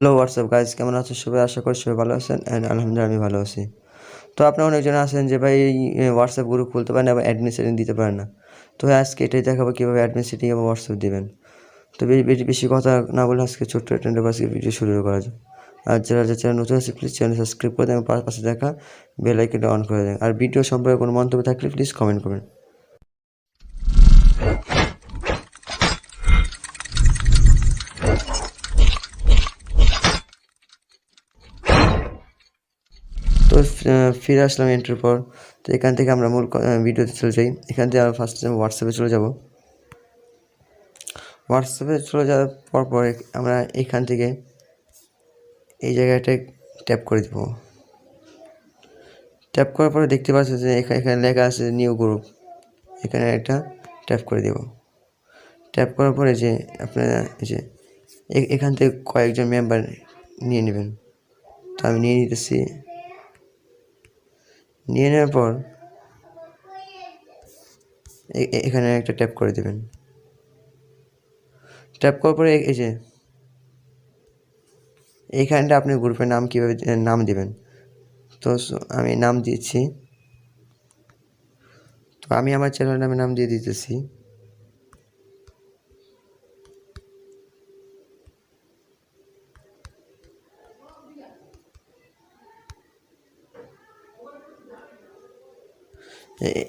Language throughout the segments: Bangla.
হ্যালো হোয়াটসঅ্যাপ গাইজ, কেমন আছো সবাই? আশা করি সবাই ভালো আছেন অ্যান্ড আলহামদুলিল্লাহ আমি ভালো আছি। তো আপনারা অনেকজন আছেন যে ভাই হোয়াটসঅ্যাপ গ্রুপ খুলতে পারেন এবং অ্যাডমিন সেটিং দিতে পারেন না। তো আজকে এটাই দেখাবো কীভাবে অ্যাডমিন সেটিং এবং হোয়াটসঅ্যাপ দিবেন। তো বেশি কথা না বলে আজকে ছোট্ট একটা আজকে ভিডিও শুরু করা যায়। আর যারা চ্যানেল নতুন আছে প্লিজ চ্যানেল সাবস্ক্রাইব করে দেন এবং পাশে দেখা বেল আইকনটা অন করে দেন। আর ভিডিও সম্পর্কে কোনো মন্তব্য থাকলে প্লিজ কমেন্ট করবেন। তো ফিরে আসলাম এন্ট্রির পর। তো এখান থেকে আমরা মূল ভিডিওতে চলে যাই। এখান থেকে আমরা ফার্স্টে হোয়াটসঅ্যাপে চলে যাব। হোয়াটসঅ্যাপে চলে যাওয়ার পর আমরা এখান থেকে এই জায়গাটায় ট্যাপ করে দেব। ট্যাপ করার পরে দেখতে পাচ্ছেন যে এখানে লেখা আছে নিউ গ্রুপ, এখানে একটা ট্যাপ করে দেব। ট্যাপ করার পরে যে আপনারা এই যে এখান থেকে কয়েকজন মেম্বার নিয়ে নেবেন। তো আমি নিয়ে নিতেছি। নিয়ে নেওয়ার পর এখানে একটা ট্যাপ করে দেবেন। ট্যাপ করার পরে এই যে এইখানটা আপনি গ্রুপের নাম কীভাবে নাম দেবেন। তো আমি নাম দিচ্ছি। তো আমি আমার চ্যানেল নামে নাম দিয়ে দিতেছি।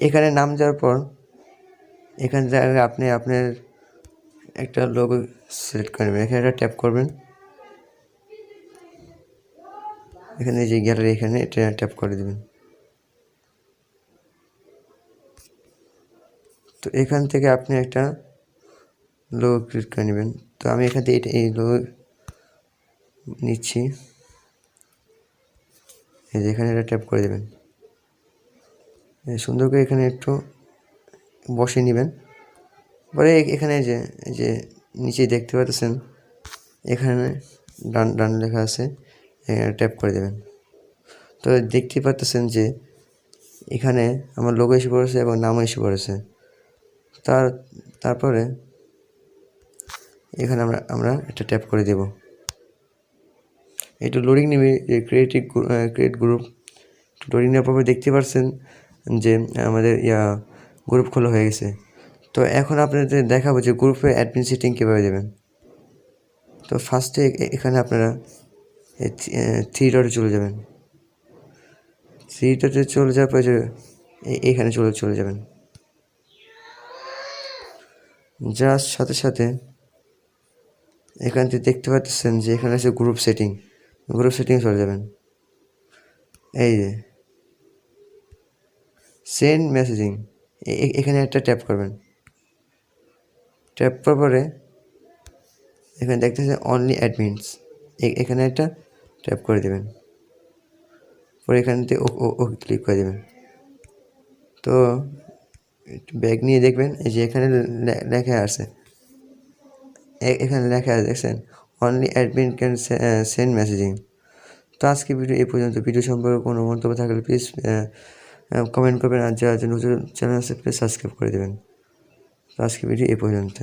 এখানে নাম দেওয়ার পর এখান থেকে আপনি আপনার একটা লোগো সিলেক্ট করে নেবেন। এখানে একটা ট্যাপ করবেন। এখানে যে গ্যালারি এখানে এটা ট্যাপ করে দেবেন। তো এখান থেকে আপনি একটা লোগো ক্রিয়েট করে নেবেন। তো আমি এখান থেকে এই লোগো নিচ্ছি। এই যে এখানে এটা ট্যাপ করে দেবেন। সুন্দর করে এখানে একটু বসিয়ে নেবেন। পরে এখানে যে নিচে দেখতে পাচ্ছেন এখানে ডান লেখা আছে, এখানে ট্যাপ করে দেবেন। তো দেখতে পাচ্ছেন যে এখানে আমার লোগো এসে পড়েছে এবং নামও এসে পড়েছে। তারপরে এখানে আমরা একটা ট্যাপ করে দেব। একটু লোডিং নেবে, ক্রিয়েট গ্রুপ। লোডিং নেওয়ার পর দেখতে পাচ্ছেন যে আমাদের গ্রুপ খোলা হয়ে গেছে। তো এখন আপনাদের দেখাবো যে গ্রুপে অ্যাডমিন সেটিং কীভাবে দেবেন। তো ফার্স্টে এখানে আপনারা থ্রি ডটে চলে যাবেন। থ্রি ডটে চলে যাওয়ার পরে এখানে চলে যাবেন। যার সাথে সাথে এখান থেকে দেখতে পাচ্ছেন যে এখানে আছে গ্রুপ সেটিং চলে যাবেন। এই যে সেন্ড মেসেজিং, এখানে একটা ট্যাপ করবেন। ট্যাপ করার পরে এখানে দেখতেছেন অনলি অ্যাডমিনস, এখানে একটা ট্যাপ করে দেবেন। পরে এখান থেকে ওকে ক্লিক করে দেবেন। তো ব্যাগ নিয়ে দেখবেন এই যে এখানে লেখা আছে, এখানে লেখা আছে দেখছেন only admin can send messaging. তো আজকে ভিডিও এই পর্যন্ত। ভিডিও সম্পর্কে কোনো মন্তব্য থাকলে প্লিজ কমেন্ট করবেন। আর যারা নতুন চ্যানেল আছে প্লিজ সাবস্ক্রাইব করে দেবেন। তো আজকে ভিডিও এই পর্যন্ত।